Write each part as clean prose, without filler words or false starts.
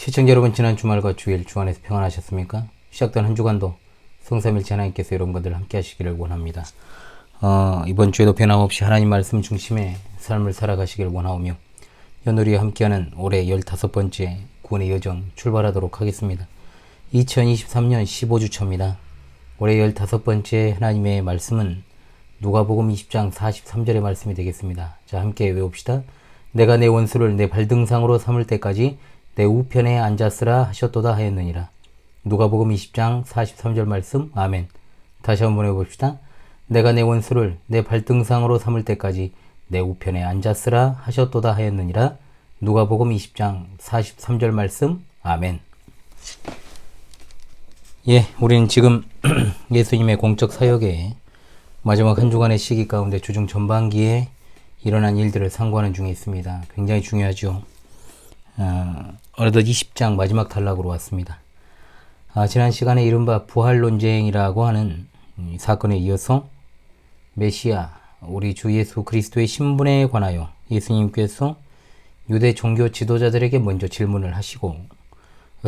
시청자 여러분, 지난 주말과 주일 주안에서 평안하셨습니까? 시작된 한 주간도 성삼일체 하나님께서 여러분들 함께 하시기를 원합니다. 이번 주에도 변함없이 하나님 말씀 중심의 삶을 살아가시길 원하오며, 연우리와 함께하는 올해 15번째 구원의 여정 출발하도록 하겠습니다. 2023년 15주차입니다. 올해 15번째 하나님의 말씀은 누가복음 20장 43절의 말씀이 되겠습니다. 자, 함께 외웁시다. 내가 내 원수를 내 발등상으로 삼을 때까지 내 우편에 앉았으라 하셨도다 하였느니라. 누가복음 20장 43절 말씀. 아멘. 다시 한번 해봅시다. 내가 내 원수를 내 발등상으로 삼을 때까지 내 우편에 앉았으라 하셨도다 하였느니라. 누가복음 20장 43절 말씀. 아멘. 우리는 지금 예수님의 공적 사역의 마지막 한 주간의 시기 가운데 주중 전반기에 일어난 일들을 상고하는 중에 있습니다. 굉장히 중요하죠. 어느덧 20장 마지막 단락으로 왔습니다. 지난 시간에 이른바 부활 논쟁이라고 하는 사건에 이어서 메시아, 우리 주 예수 그리스도의 신분에 관하여 예수님께서 유대 종교 지도자들에게 먼저 질문을 하시고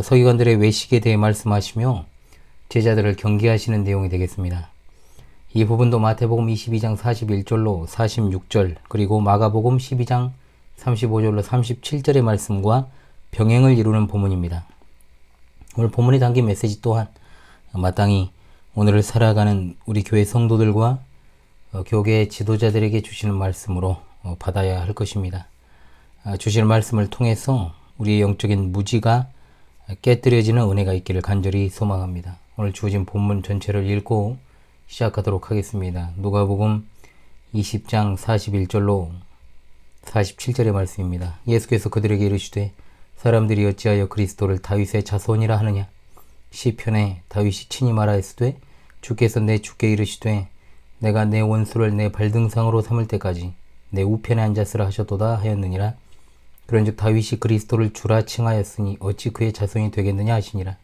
서기관들의 외식에 대해 말씀하시며 제자들을 경계하시는 내용이 되겠습니다. 이 부분도 마태복음 22장 41절로 46절, 그리고 마가복음 12장 35절로 37절의 말씀과 병행을 이루는 본문입니다. 오늘 본문에 담긴 메시지 또한 마땅히 오늘을 살아가는 우리 교회 성도들과 교계 지도자들에게 주시는 말씀으로 받아야 할 것입니다. 주시는 말씀을 통해서 우리의 영적인 무지가 깨뜨려지는 은혜가 있기를 간절히 소망합니다. 오늘 주어진 본문 전체를 읽고 시작하도록 하겠습니다. 누가복음 20장 41절로 47절의 말씀입니다. 예수께서 그들에게 이르시되 사람들이 어찌하여 그리스도를 다윗의 자손이라 하느냐. 시편에 다윗이 친히 말하였으되 주께서 내 주께 이르시되 내가 내 원수를 내 발등상으로 삼을 때까지 내 우편에 앉았으라 하셨도다 하였느니라. 그런즉 다윗이 그리스도를 주라 칭하였으니 어찌 그의 자손이 되겠느냐 하시니라.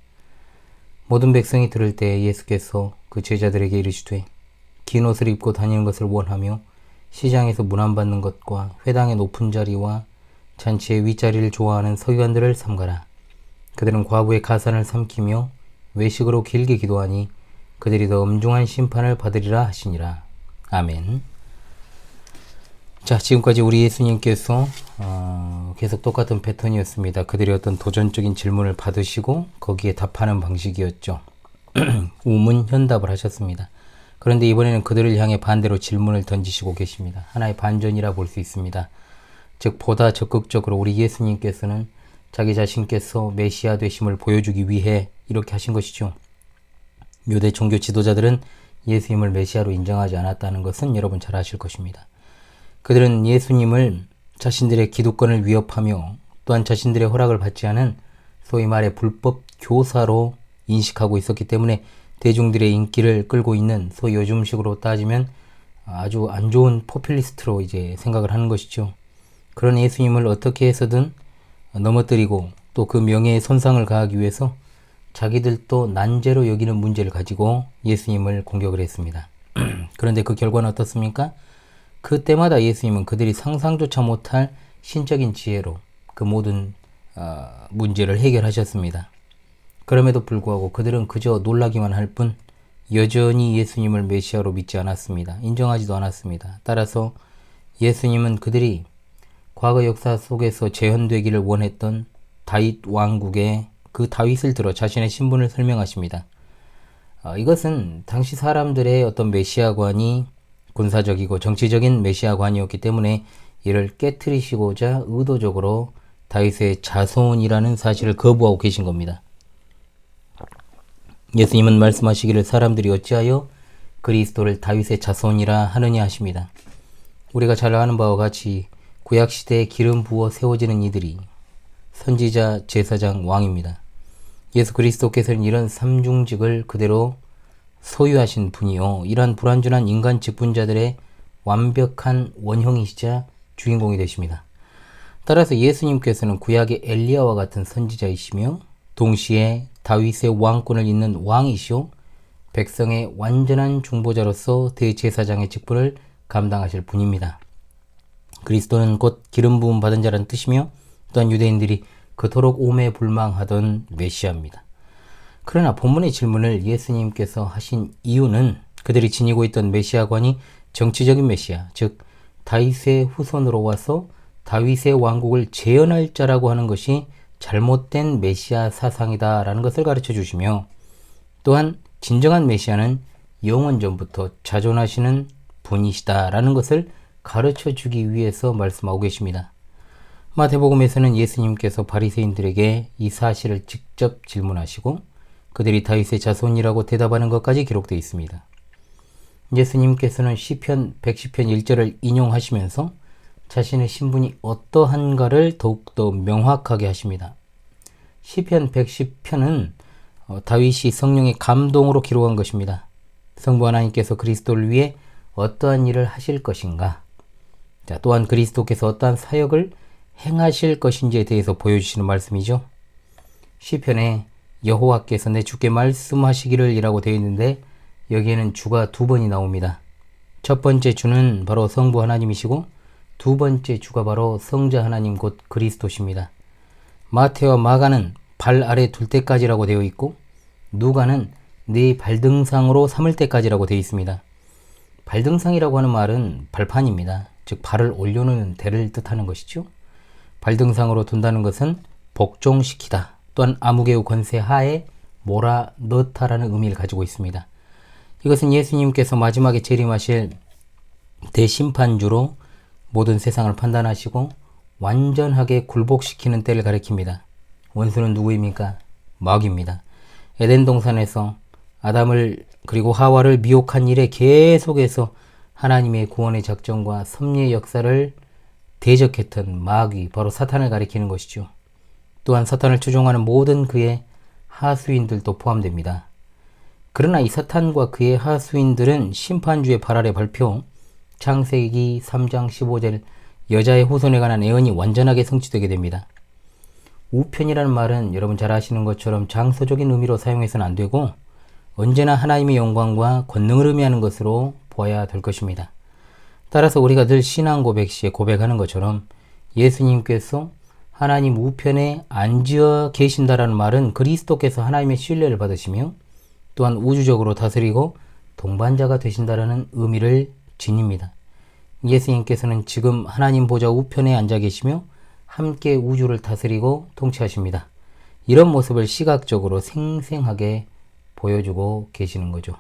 모든 백성이 들을 때 예수께서 그 제자들에게 이르시되 긴 옷을 입고 다니는 것을 원하며 시장에서 문안받는 것과 회당의 높은 자리와 잔치의 윗자리를 좋아하는 서기관들을 삼가라. 그들은 과부의 가산을 삼키며 외식으로 길게 기도하니 그들이 더 엄중한 심판을 받으리라 하시니라. 아멘. 자, 지금까지 우리 예수님께서 계속 똑같은 패턴이었습니다. 그들이 어떤 도전적인 질문을 받으시고 거기에 답하는 방식이었죠. 우문현답을 하셨습니다. 그런데 이번에는 그들을 향해 반대로 질문을 던지시고 계십니다. 하나의 반전이라 볼 수 있습니다. 즉, 보다 적극적으로 우리 예수님께서는 자기 자신께서 메시아 되심을 보여주기 위해 이렇게 하신 것이죠. 유대 종교 지도자들은 예수님을 메시아로 인정하지 않았다는 것은 여러분 잘 아실 것입니다. 그들은 예수님을 자신들의 기득권을 위협하며 또한 자신들의 허락을 받지 않은 소위 말해 불법 교사로 인식하고 있었기 때문에 대중들의 인기를 끌고 있는 소위 요즘식으로 따지면 아주 안 좋은 포퓰리스트로 이제 생각을 하는 것이죠. 그런 예수님을 어떻게 해서든 넘어뜨리고 또 그 명예에 손상을 가하기 위해서 자기들도 난제로 여기는 문제를 가지고 예수님을 공격을 했습니다. 그런데 그 결과는 어떻습니까? 그때마다 예수님은 그들이 상상조차 못할 신적인 지혜로 그 모든 문제를 해결하셨습니다. 그럼에도 불구하고 그들은 그저 놀라기만 할 뿐 여전히 예수님을 메시아로 믿지 않았습니다. 인정하지도 않았습니다. 따라서 예수님은 그들이 과거 역사 속에서 재현되기를 원했던 다윗 왕국의 그 다윗을 들어 자신의 신분을 설명하십니다. 이것은 당시 사람들의 어떤 메시아관이 군사적이고 정치적인 메시아관이었기 때문에 이를 깨트리시고자 의도적으로 다윗의 자손이라는 사실을 거부하고 계신 겁니다. 예수님은 말씀하시기를 사람들이 어찌하여 그리스도를 다윗의 자손이라 하느냐 하십니다. 우리가 잘 아는 바와 같이 구약시대에 기름 부어 세워지는 이들이 선지자, 제사장, 왕입니다. 예수 그리스도께서는 이런 삼중직을 그대로 소유하신 분이요, 이러한 불완전한 인간 직분자들의 완벽한 원형이시자 주인공이 되십니다. 따라서 예수님께서는 구약의 엘리야와 같은 선지자이시며 동시에 다윗의 왕권을 잇는 왕이시오 백성의 완전한 중보자로서 대제사장의 직분을 감당하실 분입니다. 그리스도는 곧 기름 부음 받은 자라는 뜻이며 또한 유대인들이 그토록 오매불망하던 메시아입니다. 그러나 본문의 질문을 예수님께서 하신 이유는 그들이 지니고 있던 메시아관이 정치적인 메시아, 즉 다윗의 후손으로 와서 다윗의 왕국을 재현할 자라고 하는 것이 잘못된 메시아 사상이다라는 것을 가르쳐 주시며, 또한 진정한 메시아는 영원 전부터 자존하시는 분이시다라는 것을 가르쳐 주기 위해서 말씀하고 계십니다. 마태복음에서는 예수님께서 바리새인들에게 이 사실을 직접 질문하시고 그들이 다윗의 자손이라고 대답하는 것까지 기록되어 있습니다. 예수님께서는 시편 110편 1절을 인용하시면서 자신의 신분이 어떠한가를 더욱더 명확하게 하십니다. 시편 110편은 다윗이 성령의 감동으로 기록한 것입니다. 성부 하나님께서 그리스도를 위해 어떠한 일을 하실 것인가, 또한 그리스도께서 어떠한 사역을 행하실 것인지에 대해서 보여주시는 말씀이죠. 시편에 여호와께서 내 주께 말씀하시기를 이라고 되어 있는데 여기에는 주가 두 번이 나옵니다. 첫 번째 주는 바로 성부 하나님이시고 두 번째 주가 바로 성자 하나님 곧 그리스도십니다. 마태와 마가는 발 아래 둘 때까지라고 되어 있고 누가는 네 발등상으로 삼을 때까지라고 되어 있습니다. 발등상이라고 하는 말은 발판입니다. 즉 발을 올려놓는 대를 뜻하는 것이죠. 발등상으로 둔다는 것은 복종시키다, 또한 아무개의 권세 하에 몰아넣다라는 의미를 가지고 있습니다. 이것은 예수님께서 마지막에 재림하실 대심판주로 모든 세상을 판단하시고 완전하게 굴복시키는 때를 가리킵니다. 원수는 누구입니까? 마귀입니다. 에덴 동산에서 아담을 그리고 하와를 미혹한 일에 계속해서 하나님의 구원의 작전과 섭리의 역사를 대적했던 마귀, 바로 사탄을 가리키는 것이죠. 또한 사탄을 추종하는 모든 그의 하수인들도 포함됩니다. 그러나 이 사탄과 그의 하수인들은 심판주의 발 아래 발표, 창세기 3장 15절 여자의 후손에 관한 예언이 완전하게 성취되게 됩니다. 우편이라는 말은 여러분 잘 아시는 것처럼 장소적인 의미로 사용해서는 안 되고 언제나 하나님의 영광과 권능을 의미하는 것으로 보아야 될 것입니다. 따라서 우리가 늘 신앙 고백 시에 고백하는 것처럼 예수님께서 하나님 우편에 앉아 계신다라는 말은 그리스도께서 하나님의 신뢰를 받으시며 또한 우주적으로 다스리고 동반자가 되신다라는 의미를 지닙니다. 예수님께서는 지금 하나님 보좌 우편에 앉아 계시며 함께 우주를 다스리고 통치하십니다. 이런 모습을 시각적으로 생생하게 보여주고 계시는 거죠.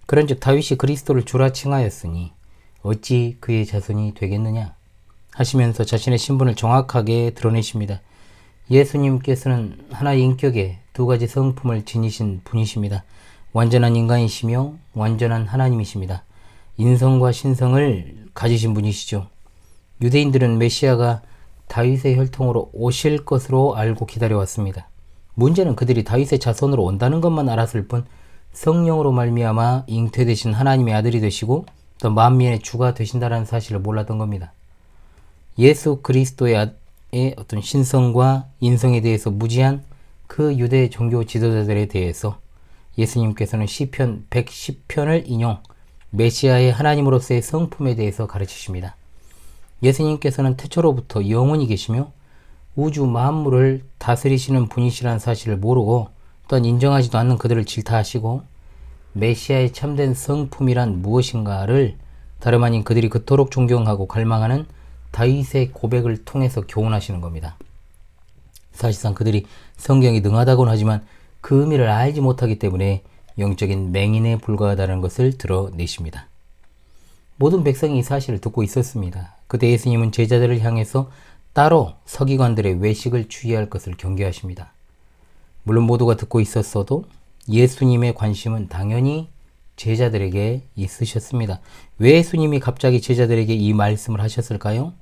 그런즉 다윗이 그리스도를 주라 칭하였으니 어찌 그의 자손이 되겠느냐 하시면서 자신의 신분을 정확하게 드러내십니다. 예수님께서는 하나의 인격의 두 가지 성품을 지니신 분이십니다. 완전한 인간이시며 완전한 하나님이십니다. 인성과 신성을 가지신 분이시죠. 유대인들은 메시아가 다윗의 혈통으로 오실 것으로 알고 기다려왔습니다. 문제는 그들이 다윗의 자손으로 온다는 것만 알았을 뿐 성령으로 말미암아 잉태되신 하나님의 아들이 되시고 또 만민의 주가 되신다는 사실을 몰랐던 겁니다. 예수 그리스도의 어떤 신성과 인성에 대해서 무지한 그 유대 종교 지도자들에 대해서 예수님께서는 시편 110편을 인용, 메시아의 하나님으로서의 성품에 대해서 가르치십니다. 예수님께서는 태초로부터 영원히 계시며 우주 만물을 다스리시는 분이시라는 사실을 모르고 또한 인정하지도 않는 그들을 질타하시고 메시아의 참된 성품이란 무엇인가를 다름 아닌 그들이 그토록 존경하고 갈망하는 다윗의 고백을 통해서 교훈하시는 겁니다. 사실상 그들이 성경이 능하다고는 하지만 그 의미를 알지 못하기 때문에 영적인 맹인에 불과하다는 것을 드러내십니다. 모든 백성이 이 사실을 듣고 있었습니다. 그때 예수님은 제자들을 향해서 따로 서기관들의 외식을 주의할 것을 경계하십니다. 물론 모두가 듣고 있었어도 예수님의 관심은 당연히 제자들에게 있으셨습니다. 왜 예수님이 갑자기 제자들에게 이 말씀을 하셨을까요?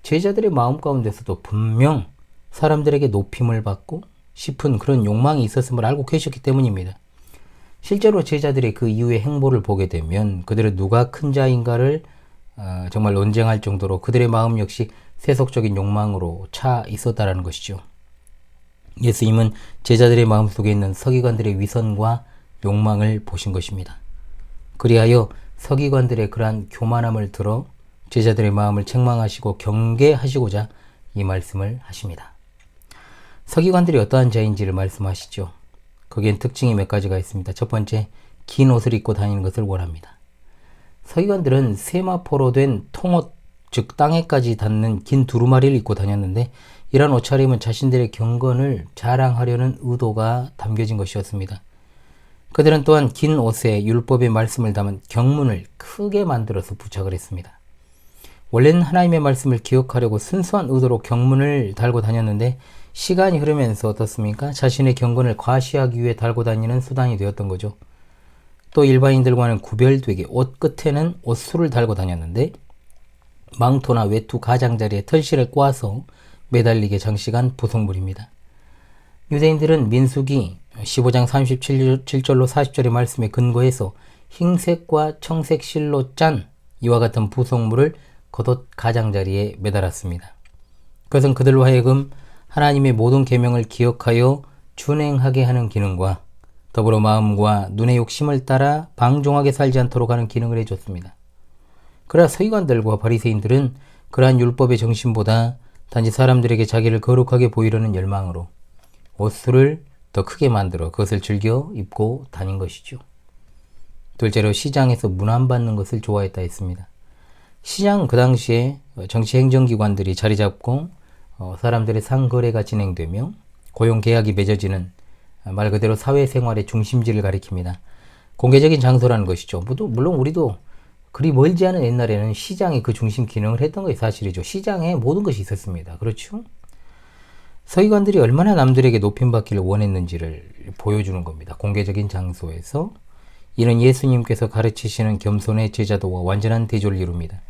제자들의 마음 가운데서도 분명 사람들에게 높임을 받고 싶은 그런 욕망이 있었음을 알고 계셨기 때문입니다. 실제로 제자들의 그 이후의 행보를 보게 되면 그들은 누가 큰 자인가를 정말 논쟁할 정도로 그들의 마음 역시 세속적인 욕망으로 차 있었다라는 것이죠. 예수님은 제자들의 마음속에 있는 서기관들의 위선과 욕망을 보신 것입니다. 그리하여 서기관들의 그러한 교만함을 들어 제자들의 마음을 책망하시고 경계하시고자 이 말씀을 하십니다. 서기관들이 어떠한 자인지를 말씀하시죠. 거기엔 특징이 몇 가지가 있습니다. 첫 번째, 긴 옷을 입고 다니는 것을 원합니다. 서기관들은 세마포로 된 통옷, 즉 땅에까지 닿는 긴 두루마리를 입고 다녔는데 이러한 옷차림은 자신들의 경건을 자랑하려는 의도가 담겨진 것이었습니다. 그들은 또한 긴 옷에 율법의 말씀을 담은 경문을 크게 만들어서 부착을 했습니다. 원래는 하나님의 말씀을 기억하려고 순수한 의도로 경문을 달고 다녔는데 시간이 흐르면서 어떻습니까? 자신의 경건을 과시하기 위해 달고 다니는 수단이 되었던 거죠. 또 일반인들과는 구별되게 옷 끝에는 옷술을 달고 다녔는데 망토나 외투 가장자리에 털실을 꼬아서 매달리게 장식한 부속물입니다. 유대인들은 민수기 15장 37절로 40절의 말씀에 근거해서 흰색과 청색 실로 짠 이와 같은 부속물을 겉옷 가장자리에 매달았습니다. 그것은 그들로 하여금 하나님의 모든 계명을 기억하여 준행하게 하는 기능과 더불어 마음과 눈의 욕심을 따라 방종하게 살지 않도록 하는 기능을 해줬습니다. 그러나 서기관들과 바리새인들은 그러한 율법의 정신보다 단지 사람들에게 자기를 거룩하게 보이려는 열망으로 옷술을 더 크게 만들어 그것을 즐겨 입고 다닌 것이죠. 둘째로 시장에서 문안받는 것을 좋아했다 했습니다. 시장은 그 당시에 정치행정기관들이 자리 잡고 사람들의 상거래가 진행되며 고용계약이 맺어지는 말 그대로 사회생활의 중심지를 가리킵니다. 공개적인 장소라는 것이죠. 물론 우리도 그리 멀지 않은 옛날에는 시장이 그 중심 기능을 했던 것이 사실이죠. 시장에 모든 것이 있었습니다. 그렇죠? 서기관들이 얼마나 남들에게 높임받기를 원했는지를 보여주는 겁니다. 공개적인 장소에서. 이는 예수님께서 가르치시는 겸손의 제자도와 완전한 대조를 이룹니다.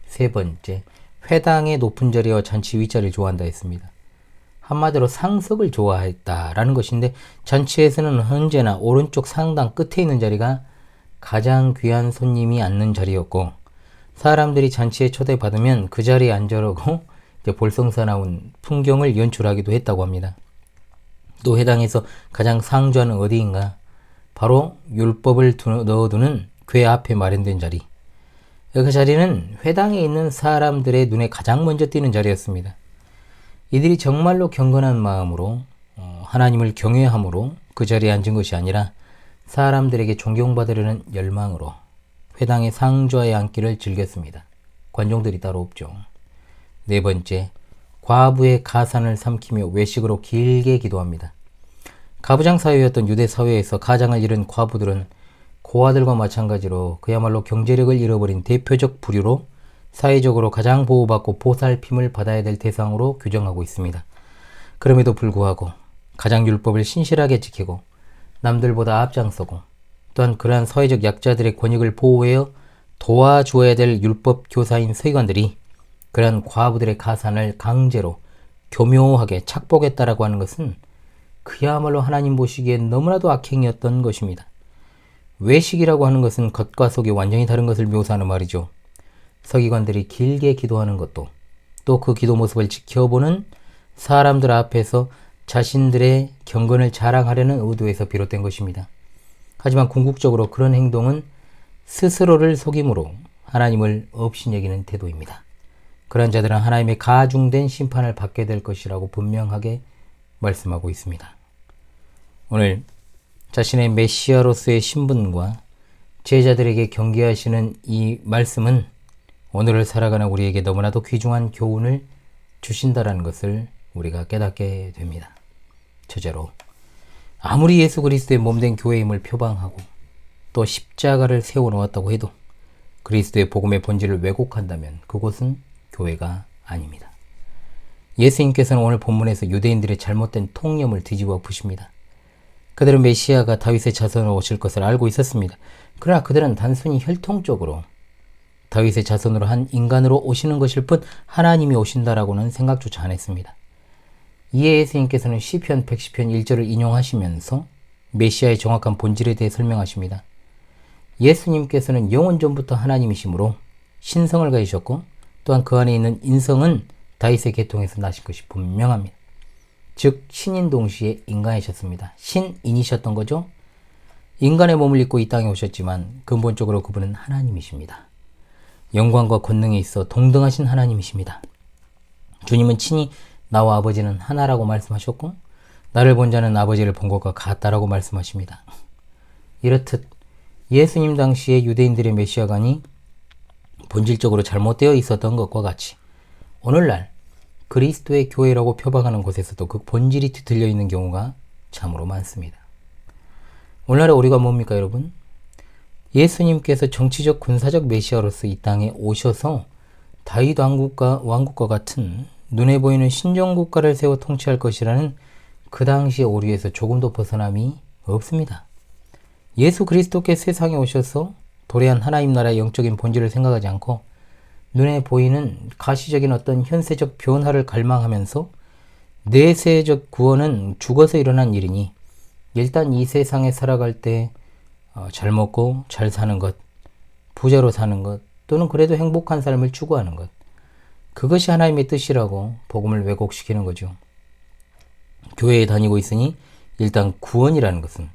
세 번째, 회당의 높은 자리와 잔치 윗자리를 좋아한다 했습니다. 한마디로 상석을 좋아했다라는 것인데 잔치에서는 언제나 오른쪽 상당 끝에 있는 자리가 가장 귀한 손님이 앉는 자리였고 사람들이 잔치에 초대받으면 그 자리에 앉으려고 볼성사나운 풍경을 연출하기도 했다고 합니다. 또 회당에서 가장 상주하는 어디인가? 바로 율법을 넣어두는 궤 앞에 마련된 자리. 그 자리는 회당에 있는 사람들의 눈에 가장 먼저 띄는 자리였습니다. 이들이 정말로 경건한 마음으로 하나님을 경외함으로 그 자리에 앉은 것이 아니라 사람들에게 존경받으려는 열망으로 회당의 상주하에 앉기를 즐겼습니다. 관종들이 따로 없죠. 네 번째, 과부의 가산을 삼키며 외식으로 길게 기도합니다. 가부장 사회였던 유대 사회에서 가장을 잃은 과부들은 고아들과 마찬가지로 그야말로 경제력을 잃어버린 대표적 부류로 사회적으로 가장 보호받고 보살핌을 받아야 될 대상으로 규정하고 있습니다. 그럼에도 불구하고 가장 율법을 신실하게 지키고 남들보다 앞장서고 또한 그러한 사회적 약자들의 권익을 보호하여 도와주어야 될 율법 교사인 서기관들이 그러한 과부들의 가산을 강제로 교묘하게 착복했다라고 하는 것은 그야말로 하나님 보시기엔 너무나도 악행이었던 것입니다. 외식이라고 하는 것은 겉과 속이 완전히 다른 것을 묘사하는 말이죠. 서기관들이 길게 기도하는 것도 또 그 기도 모습을 지켜보는 사람들 앞에서 자신들의 경건을 자랑하려는 의도에서 비롯된 것입니다. 하지만 궁극적으로 그런 행동은 스스로를 속임으로 하나님을 업신여기는 태도입니다. 그런 자들은 하나님의 가중된 심판을 받게 될 것이라고 분명하게 말씀하고 있습니다. 오늘 자신의 메시아로서의 신분과 제자들에게 경계하시는 이 말씀은 오늘을 살아가는 우리에게 너무나도 귀중한 교훈을 주신다라는 것을 우리가 깨닫게 됩니다. 첫째로 아무리 예수 그리스도의 몸된 교회임을 표방하고 또 십자가를 세워놓았다고 해도 그리스도의 복음의 본질을 왜곡한다면 그곳은 교회가 아닙니다. 예수님께서는 오늘 본문에서 유대인들의 잘못된 통념을 뒤집어 푸십니다. 그들은 메시아가 다윗의 자손으로 오실 것을 알고 있었습니다. 그러나 그들은 단순히 혈통적으로 다윗의 자손으로 한 인간으로 오시는 것일 뿐 하나님이 오신다라고는 생각조차 안 했습니다. 이에 예수님께서는 시편 110편 1절을 인용하시면서 메시아의 정확한 본질에 대해 설명하십니다. 예수님께서는 영원 전부터 하나님이시므로 신성을 가지셨고 또한 그 안에 있는 인성은 다윗의 계통에서 나신 것이 분명합니다. 즉 신인 동시에 인간이셨습니다. 신인이셨던 거죠. 인간의 몸을 입고 이 땅에 오셨지만 근본적으로 그분은 하나님이십니다. 영광과 권능에 있어 동등하신 하나님이십니다. 주님은 친히 나와 아버지는 하나라고 말씀하셨고 나를 본 자는 아버지를 본 것과 같다라고 말씀하십니다. 이렇듯 예수님 당시에 유대인들의 메시아관이 본질적으로 잘못되어 있었던 것과 같이 오늘날 그리스도의 교회라고 표방하는 곳에서도 그 본질이 뒤틀려 있는 경우가 참으로 많습니다. 오늘날에 우리가 뭡니까 여러분? 예수님께서 정치적 군사적 메시아로서 이 땅에 오셔서 다윗 왕국과 같은 눈에 보이는 신정국가를 세워 통치할 것이라는 그 당시의 오류에서 조금도 벗어남이 없습니다. 예수 그리스도께 세상에 오셔서 도래한 하나님 나라의 영적인 본질을 생각하지 않고 눈에 보이는 가시적인 어떤 현세적 변화를 갈망하면서 내세적 구원은 죽어서 일어난 일이니 일단 이 세상에 살아갈 때 잘 먹고 잘 사는 것, 부자로 사는 것, 또는 그래도 행복한 삶을 추구하는 것, 그것이 하나님의 뜻이라고 복음을 왜곡시키는 거죠. 교회에 다니고 있으니 일단 구원이라는 것은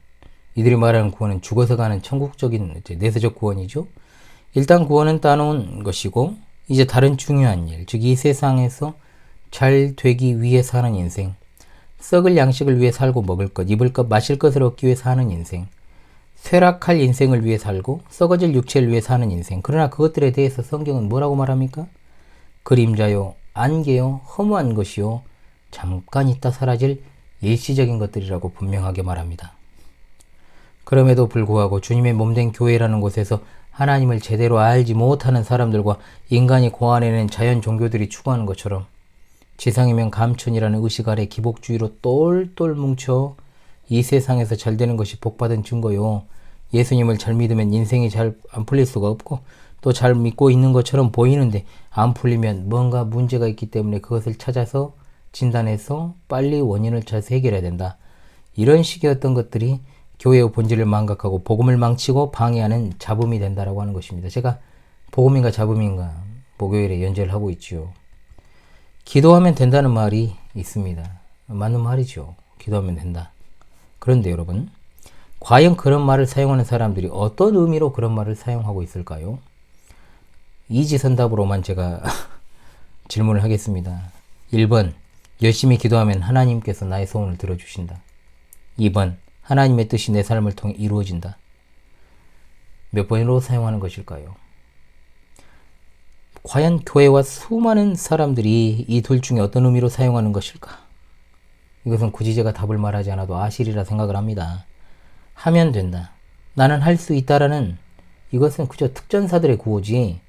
이들이 말하는 구원은 죽어서 가는 천국적인 내세적 구원이죠. 일단 구원은 따놓은 것이고 이제 다른 중요한 일, 즉 이 세상에서 잘 되기 위해 사는 인생, 썩을 양식을 위해 살고 먹을 것, 입을 것, 마실 것을 얻기 위해 사는 인생, 쇠락할 인생을 위해 살고 썩어질 육체를 위해 사는 인생. 그러나 그것들에 대해서 성경은 뭐라고 말합니까? 그림자요, 안개요, 허무한 것이요, 잠깐 있다 사라질 일시적인 것들이라고 분명하게 말합니다. 그럼에도 불구하고 주님의 몸된 교회라는 곳에서 하나님을 제대로 알지 못하는 사람들과 인간이 고안해낸 자연 종교들이 추구하는 것처럼 지상이면 감천이라는 의식 아래 기복주의로 똘똘 뭉쳐 이 세상에서 잘 되는 것이 복받은 증거요. 예수님을 잘 믿으면 인생이 잘 안 풀릴 수가 없고 또 잘 믿고 있는 것처럼 보이는데 안 풀리면 뭔가 문제가 있기 때문에 그것을 찾아서 진단해서 빨리 원인을 찾아서 해결해야 된다. 이런 식의 어떤 것들이 교회의 본질을 망각하고 복음을 망치고 방해하는 잡음이 된다라고 하는 것입니다. 제가 복음인가 잡음인가 목요일에 연재를 하고 있지요. 기도하면 된다는 말이 있습니다. 맞는 말이죠. 기도하면 된다. 그런데 여러분, 과연 그런 말을 사용하는 사람들이 어떤 의미로 그런 말을 사용하고 있을까요? 이지선답으로만 제가 질문을 하겠습니다. 1번, 열심히 기도하면 하나님께서 나의 소원을 들어주신다. 2번, 하나님의 뜻이 내 삶을 통해 이루어진다. 몇 번으로 사용하는 것일까요? 과연 교회와 수많은 사람들이 이 둘 중에 어떤 의미로 사용하는 것일까? 이것은 굳이 제가 답을 말하지 않아도 아시리라 생각을 합니다. 하면 된다. 나는 할 수 있다라는 이것은 그저 특전사들의 구호지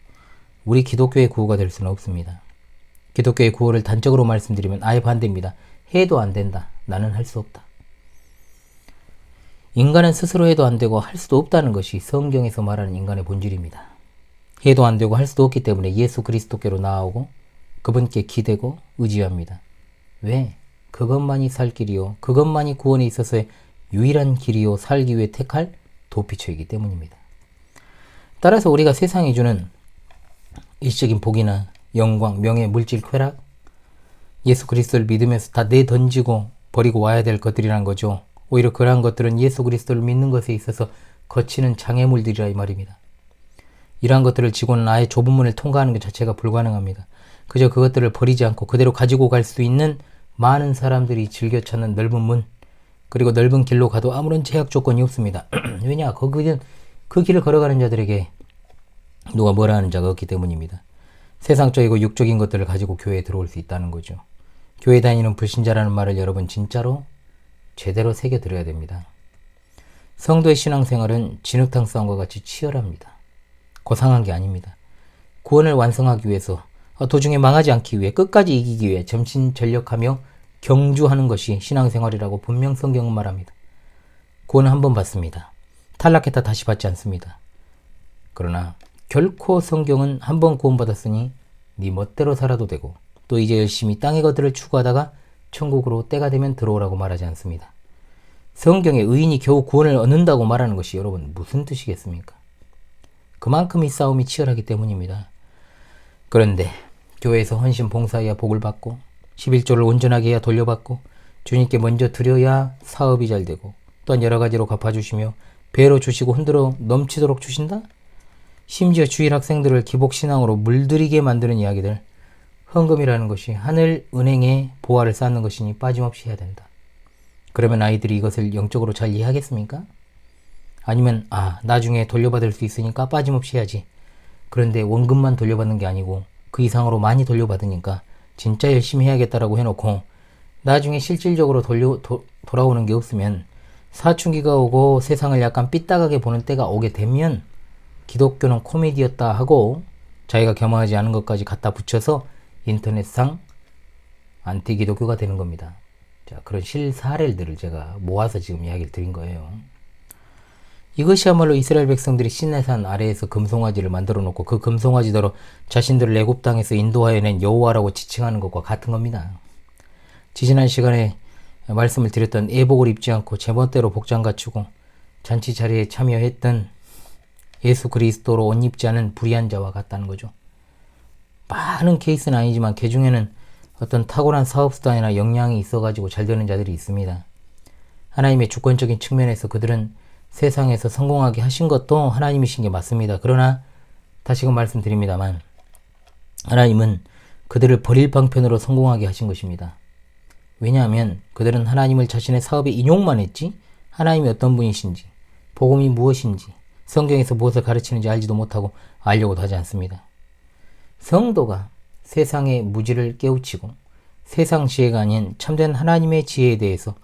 우리 기독교의 구호가 될 수는 없습니다. 기독교의 구호를 단적으로 말씀드리면 아예 반대입니다. 해도 안 된다. 나는 할 수 없다. 인간은 스스로 해도 안 되고 할 수도 없다는 것이 성경에서 말하는 인간의 본질입니다. 해도 안 되고 할 수도 없기 때문에 예수 그리스도께로 나아오고 그분께 기대고 의지합니다. 왜? 그것만이 살 길이요. 그것만이 구원에 있어서의 유일한 길이요. 살기 위해 택할 도피처이기 때문입니다. 따라서 우리가 세상이 주는 일시적인 복이나 영광, 명예, 물질, 쾌락, 예수 그리스도를 믿으면서 다 내던지고 버리고 와야 될 것들이란 거죠. 오히려 그러한 것들은 예수 그리스도를 믿는 것에 있어서 거치는 장애물들이라 이 말입니다. 이러한 것들을 지고는 아예 좁은 문을 통과하는 것 자체가 불가능합니다. 그저 그것들을 버리지 않고 그대로 가지고 갈 수 있는 많은 사람들이 즐겨 찾는 넓은 문, 그리고 넓은 길로 가도 아무런 제약 조건이 없습니다. 왜냐? 그 길을 걸어가는 자들에게 누가 뭐라 하는 자가 없기 때문입니다. 세상적이고 육적인 것들을 가지고 교회에 들어올 수 있다는 거죠. 교회 다니는 불신자라는 말을 여러분 진짜로 제대로 새겨들어야 됩니다. 성도의 신앙생활은 진흙탕 싸움과 같이 치열합니다. 고상한 게 아닙니다. 구원을 완성하기 위해서 도중에 망하지 않기 위해 끝까지 이기기 위해 전심전력하며 경주하는 것이 신앙생활이라고 분명 성경은 말합니다. 구원은 한 번 받습니다. 탈락했다 다시 받지 않습니다. 그러나 결코 성경은 한 번 구원받았으니 네 멋대로 살아도 되고 또 이제 열심히 땅의 것들을 추구하다가 천국으로 때가 되면 들어오라고 말하지 않습니다. 성경에 의인이 겨우 구원을 얻는다고 말하는 것이 여러분 무슨 뜻이겠습니까? 그만큼 이 싸움이 치열하기 때문입니다. 그런데 교회에서 헌신 봉사해야 복을 받고 11조를 온전하게 해야 돌려받고 주님께 먼저 드려야 사업이 잘 되고 또한 여러 가지로 갚아주시며 배로 주시고 흔들어 넘치도록 주신다? 심지어 주일 학생들을 기복신앙으로 물들이게 만드는 이야기들 헌금이라는 것이 하늘 은행에 보화를 쌓는 것이니 빠짐없이 해야 된다. 그러면 아이들이 이것을 영적으로 잘 이해하겠습니까? 아니면 나중에 돌려받을 수 있으니까 빠짐없이 해야지. 그런데 원금만 돌려받는 게 아니고 그 이상으로 많이 돌려받으니까 진짜 열심히 해야겠다라고 해놓고 나중에 실질적으로 돌아오는 게 없으면 사춘기가 오고 세상을 약간 삐딱하게 보는 때가 오게 되면 기독교는 코미디였다 하고 자기가 겸허하지 않은 것까지 갖다 붙여서 인터넷상 안티기독교가 되는 겁니다. 자, 그런 실사례들을 제가 모아서 지금 이야기를 드린 거예요. 이것이야말로 이스라엘 백성들이 시내산 아래에서 금송아지를 만들어 놓고 그 금송아지대로 자신들을 애굽 땅에서 인도하여 낸 여호와라고 지칭하는 것과 같은 겁니다. 지지난 시간에 말씀을 드렸던 예복을 입지 않고 제멋대로 복장 갖추고 잔치 자리에 참여했던 예수 그리스도로 옷 입지 않은 불의한 자와 같다는 거죠. 많은 케이스는 아니지만 그 중에는 어떤 탁월한 사업수단이나 역량이 있어가지고 잘 되는 자들이 있습니다. 하나님의 주권적인 측면에서 그들은 세상에서 성공하게 하신 것도 하나님이신 게 맞습니다. 그러나 다시금 말씀드립니다만 하나님은 그들을 버릴 방편으로 성공하게 하신 것입니다. 왜냐하면 그들은 하나님을 자신의 사업에 인용만 했지 하나님이 어떤 분이신지 복음이 무엇인지 성경에서 무엇을 가르치는지 알지도 못하고 알려고도 하지 않습니다. 성도가 세상의 무지를 깨우치고 세상 지혜가 아닌 참된 하나님의 지혜에 대해서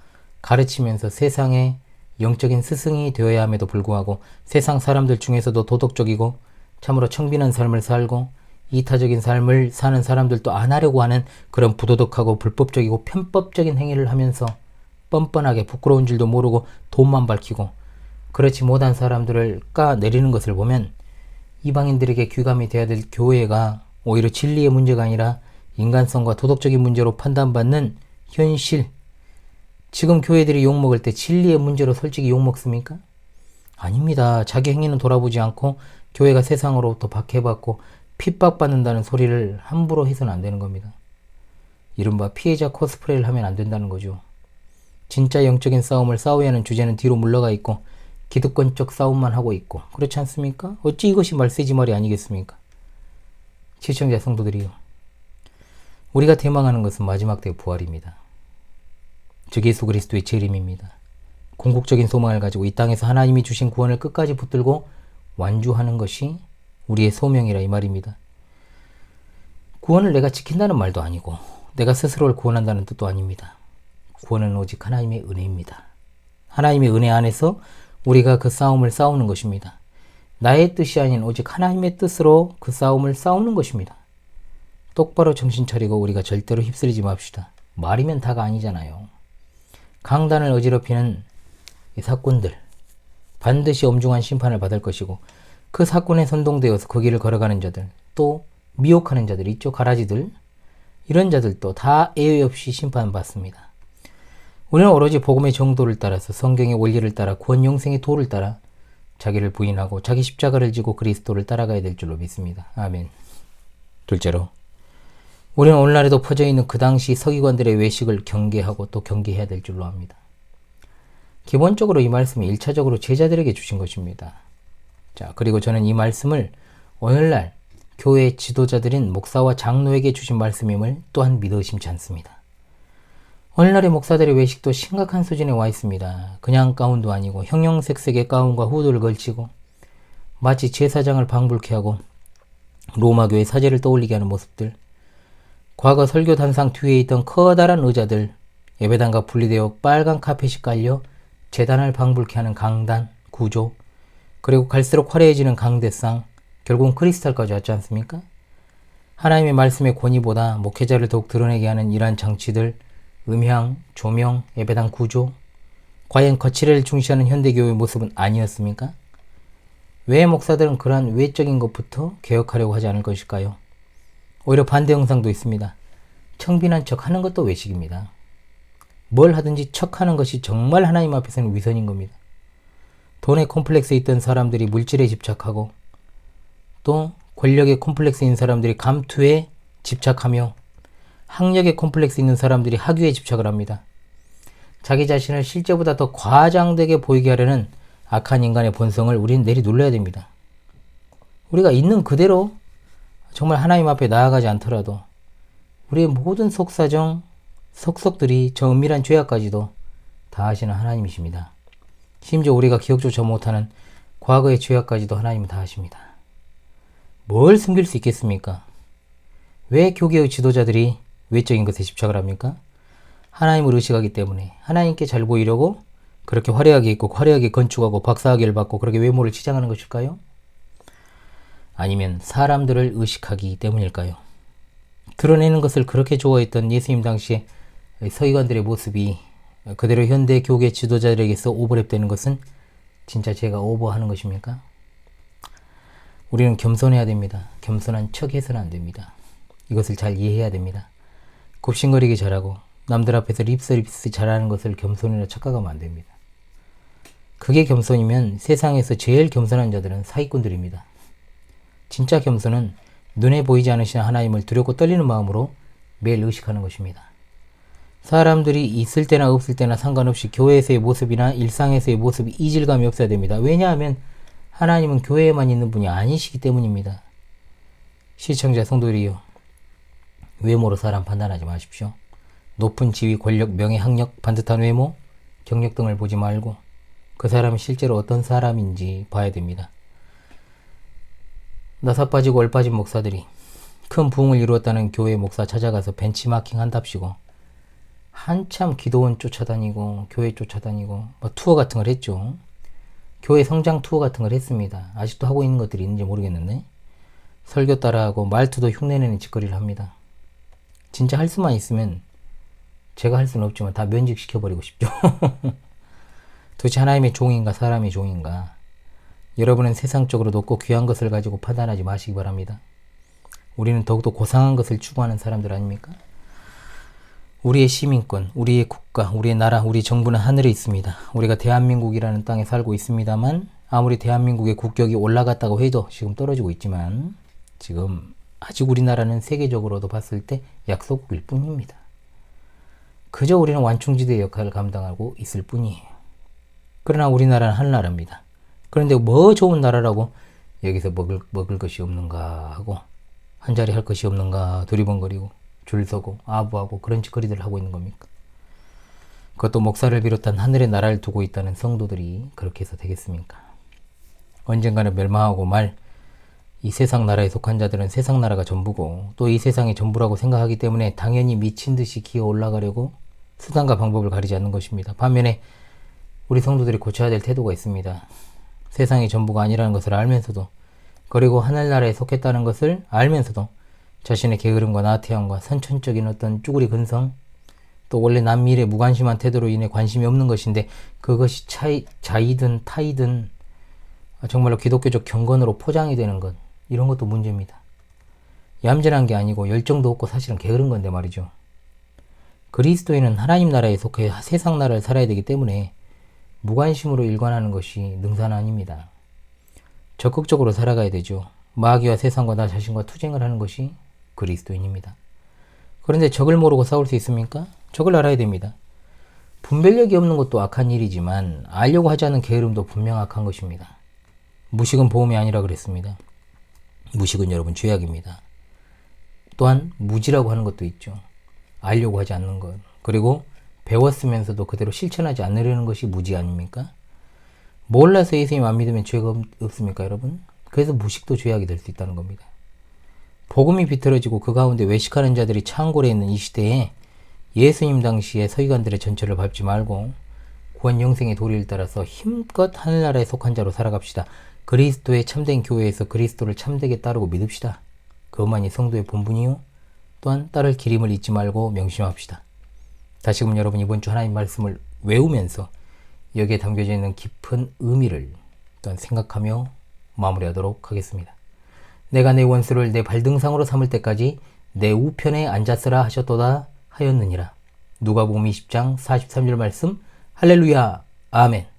가르치면서 세상의 영적인 스승이 되어야 함에도 불구하고 세상 사람들 중에서도 도덕적이고 참으로 청빈한 삶을 살고 이타적인 삶을 사는 사람들도 안 하려고 하는 그런 부도덕하고 불법적이고 편법적인 행위를 하면서 뻔뻔하게 부끄러운 줄도 모르고 돈만 밝히고 그렇지 못한 사람들을 까내리는 것을 보면 이방인들에게 귀감이 돼야 될 교회가 오히려 진리의 문제가 아니라 인간성과 도덕적인 문제로 판단받는 현실. 지금 교회들이 욕먹을 때 진리의 문제로 솔직히 욕먹습니까? 아닙니다. 자기 행위는 돌아보지 않고 교회가 세상으로부터 박해받고 핍박받는다는 소리를 함부로 해서는 안 되는 겁니다. 이른바 피해자 코스프레를 하면 안 된다는 거죠. 진짜 영적인 싸움을 싸워야 하는 주제는 뒤로 물러가 있고 기득권적 싸움만 하고 있고 그렇지 않습니까? 어찌 이것이 말세지말이 아니겠습니까? 시청자 성도들이요. 우리가 대망하는 것은 마지막 때의 부활입니다. 즉 예수 그리스도의 재림입니다. 궁극적인 소망을 가지고 이 땅에서 하나님이 주신 구원을 끝까지 붙들고 완주하는 것이 우리의 소명이라 이 말입니다. 구원을 내가 지킨다는 말도 아니고 내가 스스로를 구원한다는 뜻도 아닙니다. 구원은 오직 하나님의 은혜입니다. 하나님의 은혜 안에서 우리가 그 싸움을 싸우는 것입니다. 나의 뜻이 아닌 오직 하나님의 뜻으로 그 싸움을 싸우는 것입니다. 똑바로 정신 차리고 우리가 절대로 휩쓸리지 맙시다. 말이면 다가 아니잖아요. 강단을 어지럽히는 이 사건들 반드시 엄중한 심판을 받을 것이고 그 사건에 선동되어서 그 길을 걸어가는 자들 또 미혹하는 자들 있죠. 가라지들 이런 자들도 다 예외 없이 심판받습니다. 우리는 오로지 복음의 정도를 따라서 성경의 원리를 따라 구원 영생의 도를 따라 자기를 부인하고 자기 십자가를 지고 그리스도를 따라가야 될 줄로 믿습니다. 아멘. 둘째로 우리는 오늘날에도 퍼져있는 그 당시 서기관들의 외식을 경계하고 또 경계해야 될 줄로 압니다. 기본적으로 이 말씀은 1차적으로 제자들에게 주신 것입니다. 자, 그리고 저는 이 말씀을 오늘날 교회 지도자들인 목사와 장로에게 주신 말씀임을 또한 믿어 의심치 않습니다. 오늘날의 목사들의 외식도 심각한 수준에 와 있습니다. 그냥 가운도 아니고 형형색색의 가운과 후드를 걸치고 마치 제사장을 방불케 하고 로마교의 사제를 떠올리게 하는 모습들, 과거 설교 단상 뒤에 있던 커다란 의자들, 예배당과 분리되어 빨간 카펫이 깔려 제단을 방불케 하는 강단, 구조, 그리고 갈수록 화려해지는 강대상, 결국은 크리스탈까지 왔지 않습니까? 하나님의 말씀의 권위보다 목회자를 더욱 드러내게 하는 이러한 장치들, 음향, 조명, 예배당 구조, 과연 거칠을 중시하는 현대교회의 모습은 아니었습니까? 왜 목사들은 그러한 외적인 것부터 개혁하려고 하지 않을 것일까요? 오히려 반대 형상도 있습니다. 청빈한 척 하는 것도 외식입니다. 뭘 하든지 척하는 것이 정말 하나님 앞에서는 위선인 겁니다. 돈에 콤플렉스에 있던 사람들이 물질에 집착하고 또 권력에 콤플렉스 있는 사람들이 감투에 집착하며 학력에 콤플렉스 있는 사람들이 학위에 집착을 합니다. 자기 자신을 실제보다 더 과장되게 보이게 하려는 악한 인간의 본성을 우리는 내리놀려야 됩니다. 우리가 있는 그대로 정말 하나님 앞에 나아가지 않더라도 우리의 모든 속사정, 속속들이 저 은밀한 죄악까지도 다 아시는 하나님이십니다. 심지어 우리가 기억조차 못하는 과거의 죄악까지도 하나님은 다 아십니다. 뭘 숨길 수 있겠습니까? 왜 교계의 지도자들이 외적인 것에 집착을 합니까? 하나님을 의식하기 때문에 하나님께 잘 보이려고 그렇게 화려하게 입고 화려하게 건축하고 박사학위를 받고 그렇게 외모를 치장하는 것일까요? 아니면 사람들을 의식하기 때문일까요? 드러내는 것을 그렇게 좋아했던 예수님 당시의 서기관들의 모습이 그대로 현대 교계 지도자들에게서 오버랩되는 것은 진짜 제가 오버하는 것입니까? 우리는 겸손해야 됩니다. 겸손한 척 해서는 안 됩니다. 이것을 잘 이해해야 됩니다. 굽신거리기 잘하고 남들 앞에서 립서비스 잘하는 것을 겸손이라 착각하면 안 됩니다. 그게 겸손이면 세상에서 제일 겸손한 자들은 사기꾼들입니다. 진짜 겸손은 눈에 보이지 않으시는 하나님을 두렵고 떨리는 마음으로 매일 의식하는 것입니다. 사람들이 있을 때나 없을 때나 상관없이 교회에서의 모습이나 일상에서의 모습이 이질감이 없어야 됩니다. 왜냐하면 하나님은 교회에만 있는 분이 아니시기 때문입니다. 시청자 성도들이요, 외모로 사람 판단하지 마십시오. 높은 지위, 권력, 명예, 학력, 반듯한 외모, 경력 등을 보지 말고 그 사람이 실제로 어떤 사람인지 봐야 됩니다. 나사 빠지고 얼 빠진 목사들이 큰 부흥을 이루었다는 교회 목사 찾아가서 벤치마킹 한답시고 한참 기도원 쫓아다니고 교회 쫓아다니고 투어 같은 걸 했죠. 교회 성장 투어 같은 걸 했습니다. 아직도 하고 있는 것들이 있는지 모르겠는데 설교 따라하고 말투도 흉내내는 짓거리를 합니다. 진짜 할 수만 있으면 제가 할 수는 없지만 다 면직시켜버리고 싶죠. 도대체 하나님의 종인가 사람의 종인가? 여러분은 세상적으로 높고 귀한 것을 가지고 판단하지 마시기 바랍니다. 우리는 더욱더 고상한 것을 추구하는 사람들 아닙니까? 우리의 시민권, 우리의 국가, 우리의 나라, 우리 정부는 하늘에 있습니다. 우리가 대한민국이라는 땅에 살고 있습니다만 아무리 대한민국의 국격이 올라갔다고 해도 지금 떨어지고 있지만 지금 아직 우리나라는 세계적으로도 봤을 때 약소국일 뿐입니다. 그저 우리는 완충지대의 역할을 감당하고 있을 뿐이에요. 그러나 우리나라는 하늘나라입니다. 그런데 뭐 좋은 나라라고 여기서 먹을 것이 없는가 하고 한자리 할 것이 없는가 두리번거리고 줄 서고 아부하고 그런 짓거리들을 하고 있는 겁니까? 그것도 목사를 비롯한 하늘의 나라를 두고 있다는 성도들이 그렇게 해서 되겠습니까? 언젠가는 멸망하고 말 이 세상 나라에 속한 자들은 세상 나라가 전부고 또 이 세상이 전부라고 생각하기 때문에 당연히 미친 듯이 기어 올라가려고 수단과 방법을 가리지 않는 것입니다. 반면에 우리 성도들이 고쳐야 될 태도가 있습니다. 세상이 전부가 아니라는 것을 알면서도 그리고 하늘나라에 속했다는 것을 알면서도 자신의 게으름과 나태함과 선천적인 어떤 쭈구리 근성 또 원래 남일에 무관심한 태도로 인해 관심이 없는 것인데 그것이 자이든 타이든 정말로 기독교적 경건으로 포장이 되는 것 이런 것도 문제입니다. 얌전한 게 아니고 열정도 없고 사실은 게으른 건데 말이죠. 그리스도인은 하나님 나라에 속해 세상 나라를 살아야 되기 때문에 무관심으로 일관하는 것이 능사는 아닙니다. 적극적으로 살아가야 되죠. 마귀와 세상과 나 자신과 투쟁을 하는 것이 그리스도인입니다. 그런데 적을 모르고 싸울 수 있습니까? 적을 알아야 됩니다. 분별력이 없는 것도 악한 일이지만 알려고 하지 않은 게으름도 분명 악한 것입니다. 무식은 보험이 아니라 그랬습니다. 무식은 여러분 죄악입니다. 또한 무지라고 하는 것도 있죠. 알려고 하지 않는 것. 그리고 배웠으면서도 그대로 실천하지 않으려는 것이 무지 아닙니까? 몰라서 예수님 안 믿으면 죄가 없습니까 여러분? 그래서 무식도 죄악이 될 수 있다는 겁니다. 복음이 비틀어지고 그 가운데 외식하는 자들이 창궐해 있는 이 시대에 예수님 당시에 서기관들의 전철을 밟지 말고 구원 영생의 도리를 따라서 힘껏 하늘나라에 속한 자로 살아갑시다. 그리스도의 참된 교회에서 그리스도를 참되게 따르고 믿읍시다. 그것만이 성도의 본분이요. 또한 따를 기림을 잊지 말고 명심합시다. 다시금 여러분 이번 주 하나님 말씀을 외우면서 여기에 담겨져 있는 깊은 의미를 또한 생각하며 마무리하도록 하겠습니다. 내가 내 원수를 내 발등상으로 삼을 때까지 내 우편에 앉았으라 하셨도다 하였느니라. 누가복음 20장 43절 말씀. 할렐루야. 아멘.